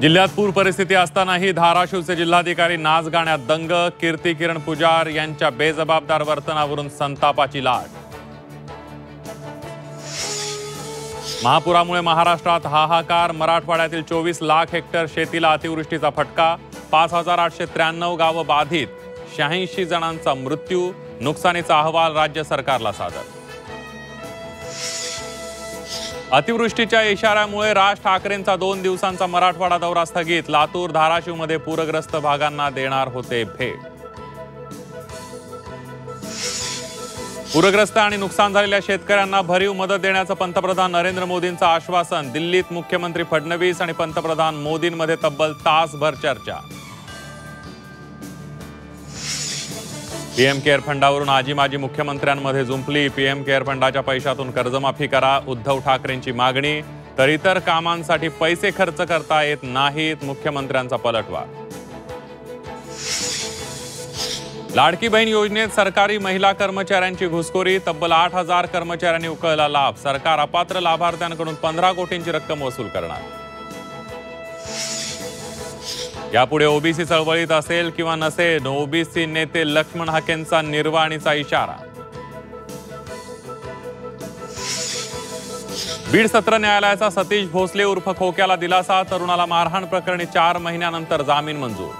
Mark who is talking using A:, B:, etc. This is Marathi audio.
A: जिल्ह्यात पूर परिस्थिती असतानाही धाराशिवचे जिल्हाधिकारी नाच गाण्यात दंग। कीर्ती किरण पुजार यांच्या बेजबाबदार वर्तनावरून संतापाची लाट। महापुरामुळे महाराष्ट्रात हाहाकार। मराठवाड्यातील 24 लाख हेक्टर शेतीला अतिवृष्टीचा फटका। 5893 गावं बाधित। 86 जणांचा मृत्यू। नुकसानीचा अहवाल राज्य सरकारला सादर। अतिवृष्टीच्या इशाऱ्यामुळे राज ठाकरेंचा 2 दिवसांचा मराठवाडा दौरा स्थगित। लातूर धाराशिवमध्ये पूरग्रस्त भागांना देणार होते भेट। पूरग्रस्त आणि नुकसान झालेल्या शेतकऱ्यांना भरीव मदत देण्याचं पंतप्रधान नरेंद्र मोदींचं आश्वासन। दिल्लीत मुख्यमंत्री फडणवीस आणि पंतप्रधान मोदींमध्ये तब्बल तासभर चर्चा। पीएम केअर फंडावरून आजी माजी मुख्यमंत्र्यांमध्ये जुंपली। पीएम केअर फंडाच्या पैशातून कर्जमाफी करा, उद्धव ठाकरेंची मागणी। तर इतर कामांसाठी पैसे खर्च करता येत नाहीत, मुख्यमंत्र्यांचा पलटवार। लाडकी बहीण योजनेत सरकारी महिला कर्मचाऱ्यांची घुसखोरी। तब्बल 8000 कर्मचाऱ्यांनी उकळला लाभ। सरकार अपात्र लाभार्थ्यांकडून 15 कोटींची रक्कम वसूल करणार। यापुढे ओबीसी चळवळीत असेल किंवा नसेल, ओबीसी नेते लक्ष्मण हाकेंचा निर्वाणीचा इशारा। बीड सत्र न्यायालयाचा सतीश भोसले उर्फ खोक्याला दिलासा। तरुणाला मारहाण प्रकरणी 4 महिन्यानंतर जामीन मंजूर।